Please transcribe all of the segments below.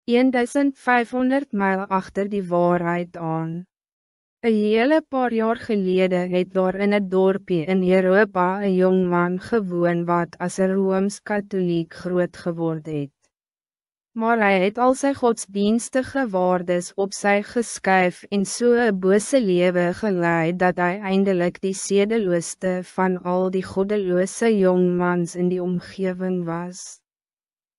1500 mijl achter die waarheid aan. Een hele paar jaar geleden het daar in het dorpje in Europa een jongman gewoon wat als een Rooms-Katholiek groot geworden het. Maar hij het al sy godsdienstige waardes op sy geskuif en so een bose lewe geleid dat hij eindelijk die sedeloosste van al die goddeloose jongmans in die omgeving was.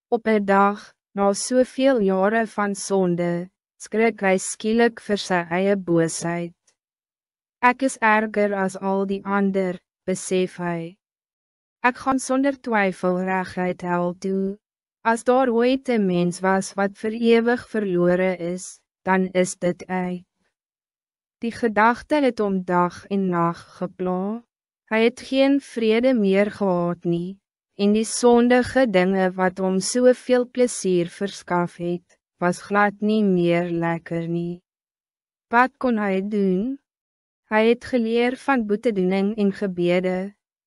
Op een dag, na soveel jaren van sonde, skrik hy skielik vir sy eie boosheid. Ek is erger as al die ander, besef hy. Ek gaan sonder twijfel reguit hel toe. As daar ooit een mens was wat vir ewig verloren is, dan is dit ek. Die gedachte het om dag en nacht gepla. Hy het geen vrede meer gehad nie, en die sondige dinge wat om soveel plezier verskaf het, was glad nie meer lekker nie. Wat kon hy doen? Hy het geleer van boetedoening en gebede,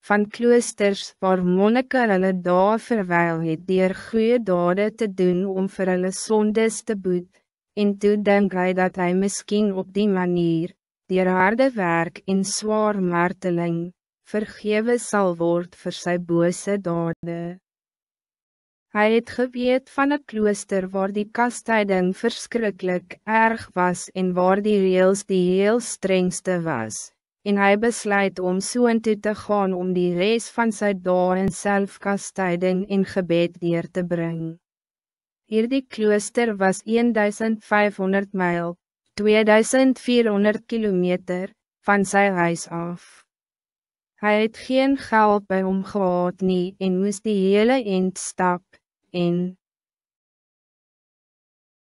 van kloosters waar monnike hulle daar verwyl het deur goeie dade te doen om vir hulle sondes te boet, en toe dink hy dat hy miskien op die manier, deur harde werk en zwaar marteling, vergewe sal word vir sy bose dade. Hy het geweet van een klooster waar die kastyding verschrikkelijk erg was en waar die reëls die heel strengste was. En hij besluit om soontoe te gaan om die res van sy dae in selfkastyding en gebed deur te brengen. Hierdie klooster was 1500 mijl, 2400 kilometer, van sy huis af. Hij het geen geld bij hom gehad nie en moes die hele eind stap, en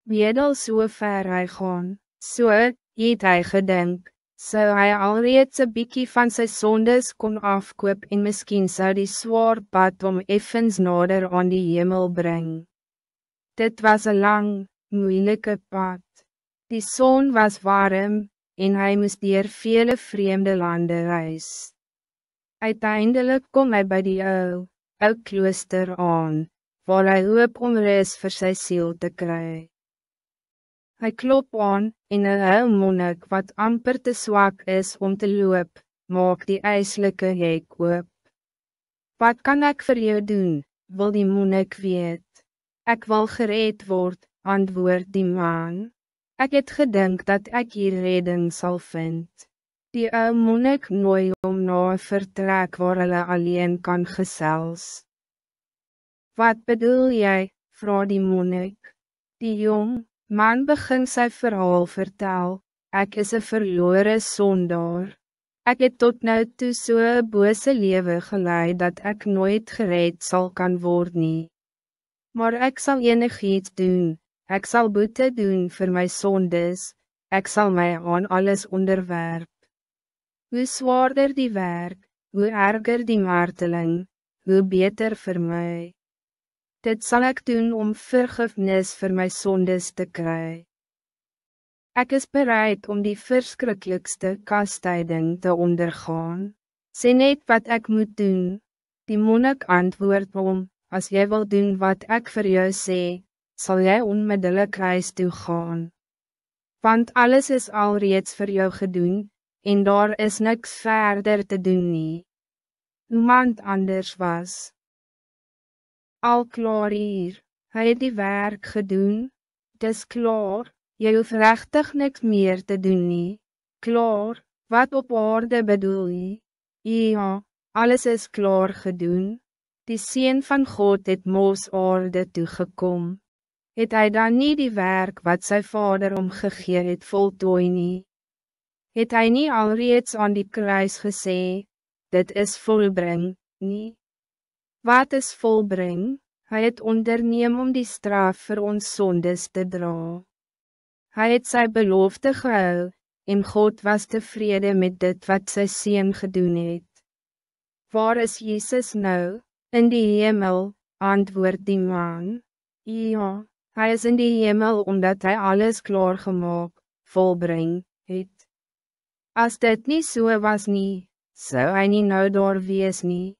wedel so ver hy gaan, so het hy gedink. Zou hij alreeds een bykie van sy sondes kon afkoop en miskien zou die zwaar pad om effens nader aan die hemel brengen. Dit was een lang, moeilike pad. Die zon was warm, en hij moest deur vele vreemde lande reis. Uiteindelik kom hij bij die ou klooster aan, waar hij hoop om rus vir sy siel te kry. Hij klop aan, en een ou monnik wat amper te zwak is om te loop, maak die ijslijke hek oop. Wat kan ik voor jou doen, wil die monnik weet. Ik wil gereed word, antwoord die man. Ik het gedink dat ik hier redding zal vind. Die ou monnik nooi om na 'n vertrek waar hulle alleen kan gesels. Wat bedoel jij? Vra die monnik. Die jong man begin sy verhaal vertel, ek is een verloren sondaar. Ek het tot nou toe so 'n bose lewe geleid dat ek nooit gered zal kan word nie. Maar ek sal enigiets doen, ek sal boete doen vir my sondes, ek sal my aan alles onderwerp. Hoe zwaarder die werk, hoe erger die marteling, hoe beter voor mij. Dit zal ik doen om vergifnis voor mijn zondes te krijgen. Ik is bereid om die verschrikkelijkste kastyding te ondergaan. Sê net wat ik moet doen. Die monnik antwoord om, als jij wil doen wat ik voor jou sê, zal jij onmiddellijk huis toe gaan. Want alles is al reeds voor jou gedoen, en daar is niks verder te doen nie. Niemand anders was al klaar hier, hy het die werk gedoen, dis klaar, jy hoef rechtig niks meer te doen nie, klaar, wat op aarde bedoel jy? Ja, alles is klaar gedoen, die Seun van God het mos aarde toegekom, het hy dan nie die werk wat sy vader omgegee het voltooi nie? Het hy nie alreeds aan die kruis gesê, dit is volbring, nie? Wat is volbring? Hy het onderneem om die straf vir ons sondes te dra. Hy het sy belofte gehou, en God was tevrede met dit wat sy Seun gedoen het. Waar is Jezus nou? In die hemel, antwoord die man. Ja, hij is in die hemel omdat hij alles klaargemaak, volbring, het. As dit niet so was nie, sou hy nie nou daar wees nie.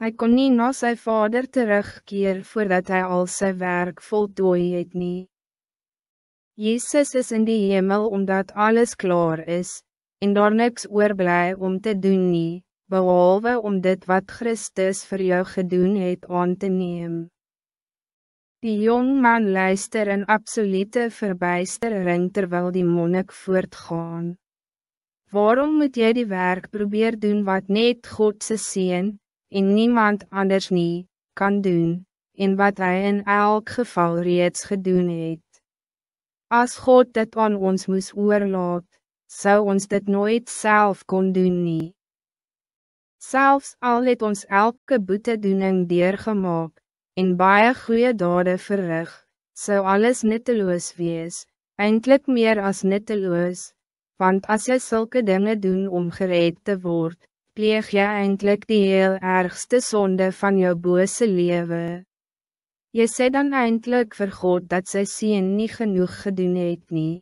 Hij kon niet na sy vader terugkeer voordat hij al sy werk voltooi het nie. Jezus is in die hemel omdat alles klaar is, en daar niks oorblij om te doen nie, behalve om dit wat Christus voor jou gedoen het aan te neem. Die jong man luister in absolute verbijstering terwijl die monnik voortgaan. Waarom moet jy die werk probeer doen wat net God se seun, en niemand anders nie, kan doen, en wat hij in elk geval reeds gedoen het? As God dit aan ons moes oorlaat, zou ons dit nooit zelf kon doen nie. Selfs al het ons elke boetedoening deurgemaak, en baie goeie dade verrig, zou alles nutteloos wees, eintlik meer as nutteloos, want as jy sulke dinge doen om gered te word, pleeg jy eintlik die heel ergste sonde van jou bose lewe. Jy sê dan eintlik vir God dat sy seun nie genoeg gedoen het nie.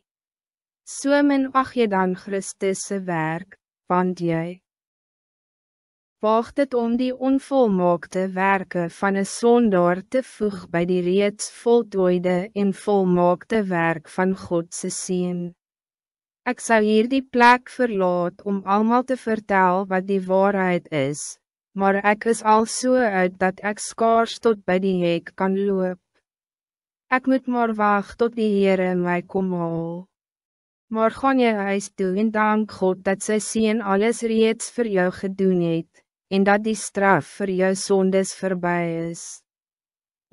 So minag jy dan Christus se werk, want jy waag dit om die onvolmaakte werke van een sondaar te voeg bij die reeds voltooide en volmaakte werk van God se seun. Ek zou hier die plek verlaat om allemaal te vertellen wat die waarheid is, maar ek is al so uit dat ek skaars tot bij die hek kan loop. Ek moet maar wacht tot die Heere my kom haal. Maar gaan jy huis toe en dank God dat sy seun alles reeds voor jou gedoen het, en dat die straf voor jou sondes voorbij is.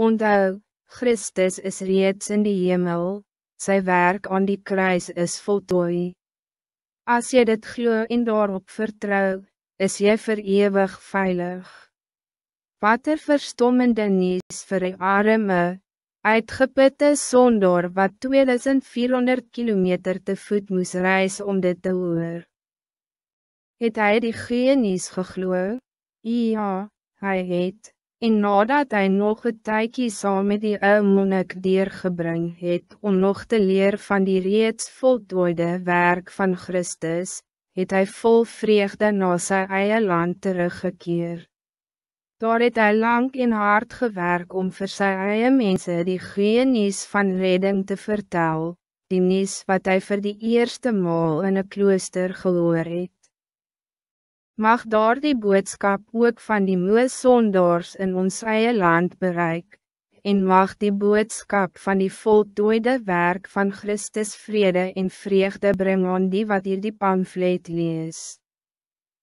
Onthou, Christus is reeds in die hemel, sy werk aan die kruis is voltooi. As jy dit glo en daarop vertrou, is jy vir ewig veilig. Wat verstommende nuus vir die arme, uitgeputte sondaar wat 2400 kilometer te voet moes reis om dit te hoor. Het hy die goeie nuus geglo? Ja, hij het, en nadat hij nog een tydjie saam met die ou monnik deurgebring het om nog te leer van die reeds voltooide werk van Christus, het hij vol vreugde na sy eie land teruggekeer. Daar het hy lang en hard gewerk om vir sy eie mense die goeie nuus van redding te vertel, die nuus wat hij voor die eerste maal in een klooster gehoor het. Mag daar die boodskap ook van die moe sondaars in ons eie land bereik, en mag die boodskap van die voltooide werk van Christus vrede en vreugde bring aan die wat hier die pamflet lees.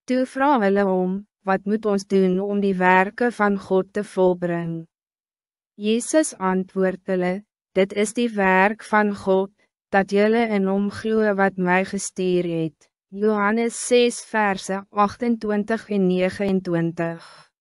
Toe vra hulle om, wat moet ons doen om die werken van God te volbring? Jezus antwoord hulle, dit is die werk van God, dat jullie in hom glo wat mij gestuur het. Johannes 6 verse 28 en 29.